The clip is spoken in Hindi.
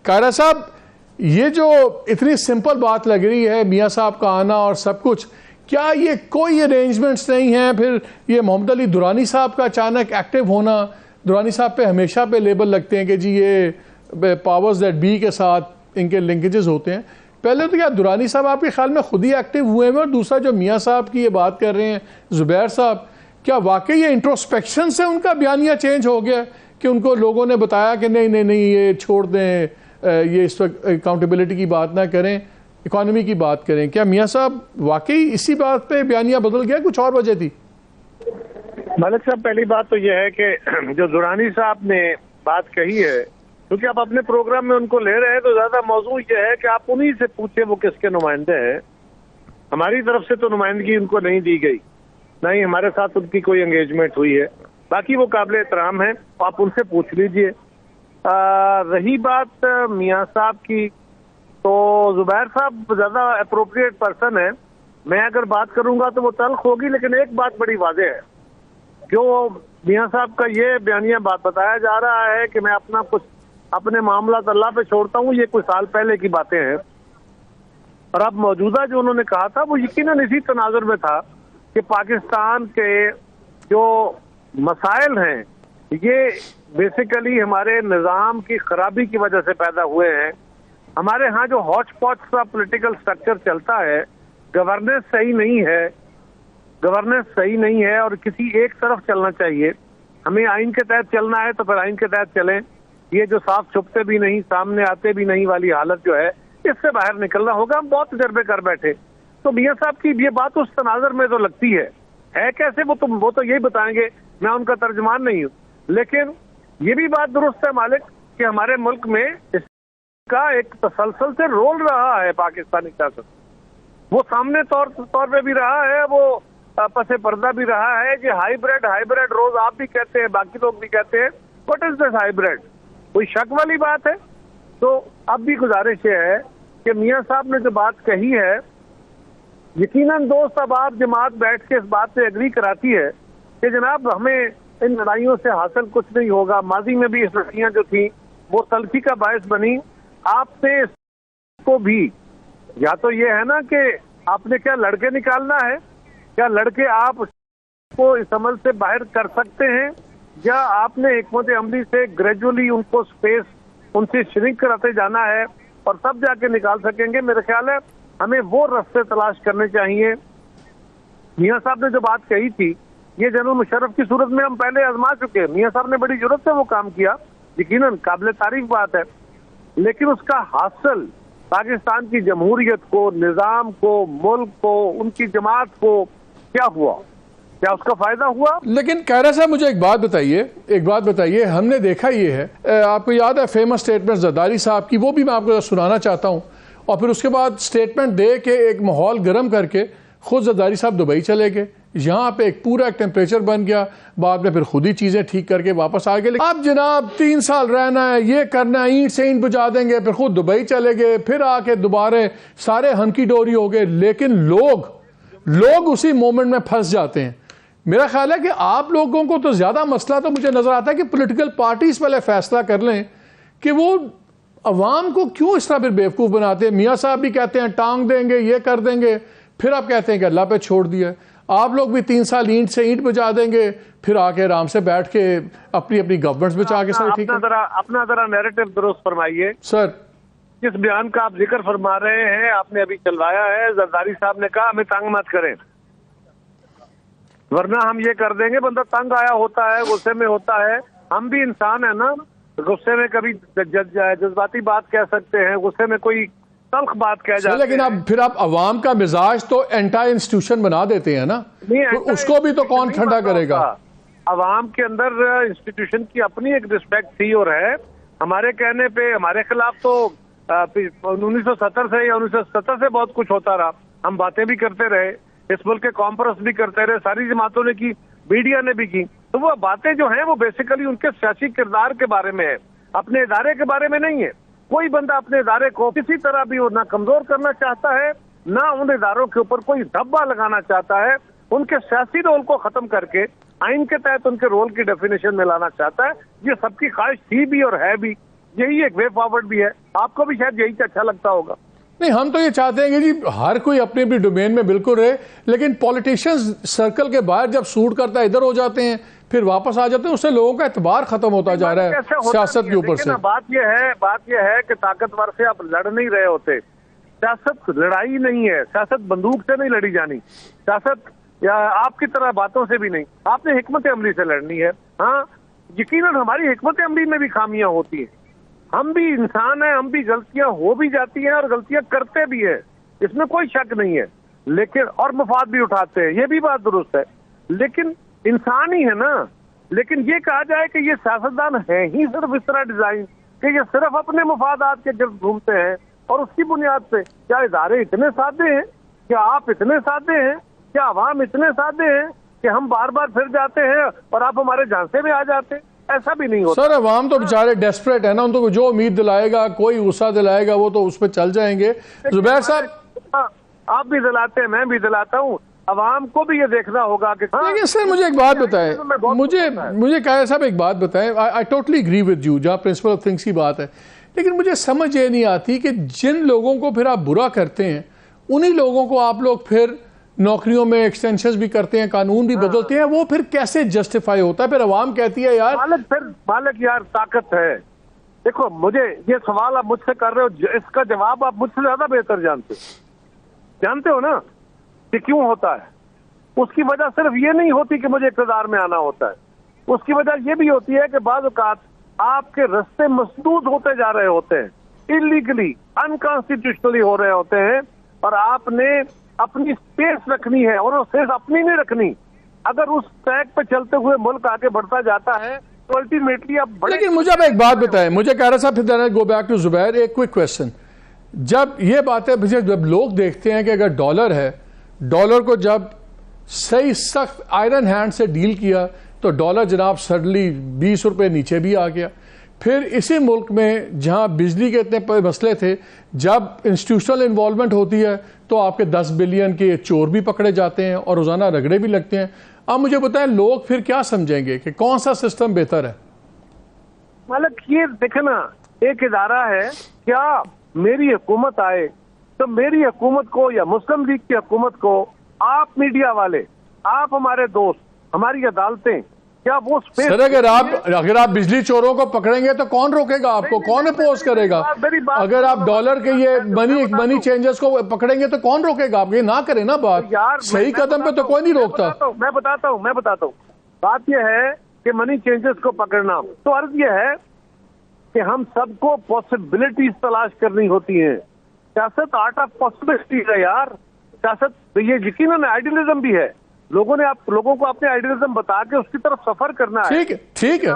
कायरा साहब, ये जो इतनी सिंपल बात लग रही है मियाँ साहब का आना और सब कुछ, क्या ये कोई अरेंजमेंट्स नहीं है? फिर ये मोहम्मद अली दुरानी साहब का अचानक एक्टिव होना, दुरानी साहब पे हमेशा पे लेबल लगते हैं कि जी ये पावर्स दैट बी के साथ इनके लिंकेजेस होते हैं। पहले तो क्या दुरानी साहब आपके ख्याल में खुद ही एक्टिव हुए हैं? और दूसरा जो मियाँ साहब की ये बात कर रहे हैं ज़ुबैर साहब, क्या वाकई ये इंट्रोस्पेक्शन से उनका बयानिया चेंज हो गया कि उनको लोगों ने बताया कि नहीं नहीं नहीं ये छोड़ दें, ये इस वक्त अकाउंटेबिलिटी की बात ना करें, इकोनॉमी की बात करें? क्या मियाँ साहब वाकई इसी बात पे बयानिया बदल गया, कुछ और वजह थी? मलिक साहब, पहली बात तो यह है कि जो दुरानी साहब ने बात कही है, क्योंकि आप अपने प्रोग्राम में उनको ले रहे हैं, तो ज्यादा मौजू यह है कि आप उन्हीं से पूछे वो किसके नुमाइंदे हैं। हमारी तरफ से तो नुमाइंदगी उनको नहीं दी गई, ना ही हमारे साथ उनकी कोई एंगेजमेंट हुई है। बाकी वो काबिल एहतराम है, आप उनसे पूछ लीजिए। रही बात मियाँ साहब की, तो जुबैर साहब ज्यादा अप्रोप्रिएट पर्सन है। मैं अगर बात करूंगा तो वो तल्ख होगी, लेकिन एक बात बड़ी वाज़ेह है, जो मियाँ साहब का ये बयानिया बात बताया जा रहा है कि मैं अपना कुछ अपने मामला अल्लाह पे छोड़ता हूँ, ये कुछ साल पहले की बातें हैं। और अब मौजूदा जो उन्होंने कहा था वो यकीनन इसी तनाजुर में था कि पाकिस्तान के जो मसाइल हैं ये बेसिकली हमारे निज़ाम की खराबी की वजह से पैदा हुए हैं। हमारे यहाँ जो हॉच पॉच सा पॉलिटिकल स्ट्रक्चर चलता है, गवर्नेंस सही नहीं है, गवर्नेंस सही नहीं है और किसी एक तरफ चलना चाहिए। हमें आइन के तहत चलना है तो फिर आइन के तहत चलें। ये जो साफ छुपते भी नहीं सामने आते भी नहीं वाली हालत जो है, इससे बाहर निकलना होगा। हम बहुत तजर्बे कर बैठे, तो मियाँ साहब की ये बात उस तनाजर में तो लगती है कैसे, वो तो यही बताएंगे, मैं उनका तर्जमान नहीं हूँ। लेकिन ये भी बात दुरुस्त है मालिक कि हमारे मुल्क में इसका एक तसलसल से रोल रहा है पाकिस्तानी सियासत। वो सामने तौर पे भी रहा है, वो पसे पर्दा भी रहा है। ये हाइब्रिड रोज आप भी कहते हैं, बाकी लोग भी कहते हैं, व्हाट इज दिस हाइब्रिड? कोई शक वाली बात है? तो अब भी गुजारिश ये है कि मियाँ साहब ने जो बात कही है, यकीनन दोस्त अब आप जमात बैठ के इस बात पे एग्री कराती है कि जनाब हमें इन लड़ाइयों से हासिल कुछ नहीं होगा। माजी में भी इस लड़ाइयाँ जो थी वो तलखी का बायस बनी। आपसे इसको भी या तो ये है ना कि आपने क्या लड़के निकालना है, क्या लड़के आप को इस अमल से बाहर कर सकते हैं, या आपने हिकमत अमली से ग्रेजुअली उनको स्पेस उनसे श्रिंक कराते जाना है और तब जाके निकाल सकेंगे। मेरा ख्याल है हमें वो रास्ते तलाश करने चाहिए। मियाँ साहब ने जो बात कही थी, ये जनरल मुशर्रफ की सूरत में हम पहले आजमा चुके हैं। मियाँ साहब ने बड़ी जरूरत से वो काम किया, यकीनन काबिल तारीफ बात है, लेकिन उसका हासिल पाकिस्तान की जमहूरियत को, निज़ाम को, मुल्क को, उनकी जमात को क्या हुआ? क्या उसका फायदा हुआ? लेकिन कायरा साहब मुझे एक बात बताइए, हमने देखा ये है, आपको याद है फेमस स्टेटमेंट जरदारी साहब की, वो भी मैं आपको सुनाना चाहता हूँ। और फिर उसके बाद स्टेटमेंट दे के एक माहौल गर्म करके खुद जरदारी साहब दुबई चले गए, यहाँ पे एक पूरा एक टेम्परेचर बन गया। बाद में फिर खुद ही चीज़ें ठीक करके वापस आ गए। अब जनाब 3 साल रहना है, ये करना है, ईंट से ईंट बुझा देंगे, फिर खुद दुबई चले गए, फिर आके दोबारा सारे हंकी डोरी हो गए। लेकिन लोग उसी मोमेंट में फंस जाते हैं। मेरा ख्याल है कि आप लोगों को तो ज़्यादा मसला तो मुझे नज़र आता है कि पॉलिटिकल पार्टीज पहले फैसला कर लें कि वो अवाम को क्यों इस तरह फिर बेवकूफ़ बनाते हैं। मियाँ साहब भी कहते हैं टांग देंगे, ये कर देंगे, फिर आप कहते हैं कि अल्लाह पे छोड़ दिया। आप लोग भी 3 साल ईंट से ईंट बुझा देंगे, फिर आके आराम से बैठ के अपनी गवर्नमेंट्स बचा के सर ठीक है। अपना जरा नैरेटिव दुरुस्त फरमाइए सर। जिस बयान का आप जिक्र फरमा रहे हैं, आपने अभी चलवाया है, जरदारी साहब ने कहा हमें तंग मत करें वरना हम ये कर देंगे। बंदा तंग आया होता है, गुस्से में होता है, हम भी इंसान है ना, गुस्से में कभी जज्बाती बात कह सकते हैं, गुस्से में कोई तल्ख बात कह जाती है। लेकिन आप अवाम का मिजाज तो एंटायर इंस्टीट्यूशन बना देते हैं ना, तो उसको भी तो कौन ठंडा करेगा? अवाम के अंदर इंस्टीट्यूशन की अपनी एक रिस्पेक्ट थी और है। हमारे कहने पे हमारे खिलाफ तो 1970 से या 1970 से बहुत कुछ होता रहा, हम बातें भी करते रहे, इस मुल्क के कॉन्फ्रेंस भी करते रहे, सारी जमातों ने की, मीडिया ने भी की। तो वो बातें जो हैं वो बेसिकली उनके सियासी किरदार के बारे में है, अपने इदारे के बारे में नहीं है। कोई बंदा अपने इदारे को किसी तरह भी ना कमजोर करना चाहता है, ना उन इदारों के ऊपर कोई धब्बा लगाना चाहता है, उनके सियासी रोल को खत्म करके आइन के तहत उनके रोल की डेफिनेशन में लाना चाहता है। ये सबकी ख्वाहिश थी भी और है भी, यही एक वे फॉरवर्ड भी है। आपको भी शायद यही अच्छा लगता होगा। नहीं, हम तो ये चाहते हैं कि जी हर कोई अपनी अपनी डोमेन में बिल्कुल रहे, लेकिन पॉलिटिशियंस सर्कल के बाहर जब सूट करता है इधर हो जाते हैं, फिर वापस आ जाते हैं, उससे लोगों का एतबार खत्म होता जा रहा है सियासत के ऊपर से। बात यह है कि ताकतवर से आप लड़ नहीं रहे होते। सियासत लड़ाई नहीं है, सियासत बंदूक से नहीं लड़ी जानी, सियासत या आपकी तरह बातों से भी नहीं, आपने हिकमत अमली से लड़नी है। हाँ, यकीनन हमारी हिकमत अमली में भी खामियां होती हैं, हम भी इंसान हैं, हम भी गलतियां हो भी जाती हैं और गलतियां करते भी हैं, इसमें कोई शक नहीं है, लेकिन और मफाद भी उठाते हैं, ये भी बात दुरुस्त है, लेकिन इंसान ही है ना। लेकिन ये कहा जाए कि ये सियासतदान है ही सिर्फ इस तरह डिजाइन कि ये सिर्फ अपने मफादात के गिर्द घूमते हैं, और उसकी बुनियाद पे क्या इदारे इतने सादे हैं, क्या आप इतने सादे हैं, क्या अवाम इतने सादे हैं कि हम बार बार फिर जाते हैं और आप हमारे झांसे में आ जाते हैं? ऐसा भी नहीं होता सर। अवाम तो बेचारे डेस्परेट है ना, उनको जो उम्मीद दिलाएगा, कोई गुस्सा दिलाएगा, वो तो उस पर चल जाएंगे। जुबैर साहब, आप भी दिलाते हैं, मैं भी दिलाता हूँ, अवाम को भी ये देखना होगा कि लेकिन सर मुझे एक बात बताएं, मुझे कायर साहब एक बात बताएं, I totally agree with you जहाँ प्रिंसिपल ऑफ थिंग्स की बात है, लेकिन मुझे समझ ये नहीं आती कि जिन लोगों को फिर आप बुरा करते हैं उन्हीं लोगों को आप लोग फिर नौकरियों में एक्सटेंशन भी करते हैं, कानून भी बदलते हैं, वो फिर कैसे जस्टिफाई होता है? फिर अवाम कहती है यार मालिक यार ताकत है। देखो, मुझे ये सवाल आप मुझसे कर रहे हो, इसका जवाब आप मुझसे ज्यादा बेहतर जानते हो ना कि क्यों होता है। उसकी वजह सिर्फ ये नहीं होती कि मुझे इक़्तिदार में आना होता है, उसकी वजह ये भी होती है कि बाज़ औक़ात आपके रास्ते मसदूद होते जा रहे होते हैं, इलीगली अनकॉन्स्टिट्यूशनली हो रहे होते हैं, और आपने अपनी स्पेस रखनी है, और वो स्पेस अपनी नहीं रखनी। अगर उस ट्रैक पे चलते हुए मुल्क आगे बढ़ता जाता है तो अल्टीमेटली आप बड़े। लेकिन मुझे अब एक बात बताएं, मुझे कह रहा साहब, फिर गो बैक टू जुबैर, एक क्विक क्वेश्चन। जब ये बातें जब लोग देखते हैं कि अगर डॉलर है, डॉलर को जब सही सख्त आयरन हैंड से डील किया तो डॉलर जनाब सडनली 20 रुपये नीचे भी आ गया। फिर इसी मुल्क में जहां बिजली के इतने मसले थे, जब इंस्टीट्यूशनल इन्वॉल्वमेंट होती है तो आपके 10 बिलियन के चोर भी पकड़े जाते हैं और रोजाना रगड़े भी लगते हैं। अब मुझे बताएं, लोग फिर क्या समझेंगे कि कौन सा सिस्टम बेहतर है? मतलब ये देखे ना, एक इदारा है, क्या मेरी हुकूमत आए तो मेरी हुकूमत को या मुस्लिम लीग की हुकूमत को आप मीडिया वाले, आप हमारे दोस्त, हमारी अदालतें, क्या वो स्पेस? सर अगर आप बिजली चोरों को पकड़ेंगे तो कौन रोकेगा आपको? कौन अपोज करेगा? अगर आप डॉलर के ये मनी चेंजर्स को पकड़ेंगे तो कौन रोकेगा? आप ये ना करें ना बात, सही कदम पे तो कोई नहीं रोकता। मैं बताता हूँ बात यह है कि मनी चेंजर्स को पकड़ना, तो अर्ज यह है कि हम सबको पॉसिबिलिटीज तलाश करनी होती है। सियासत आर्ट ऑफ पॉसिबिलिटीज है यार। सियासत ये यकीनन आइडियलिज्म भी है, लोगों को अपने आइडियलिज्म बता के उसकी तरफ सफर करना है। ठीक है।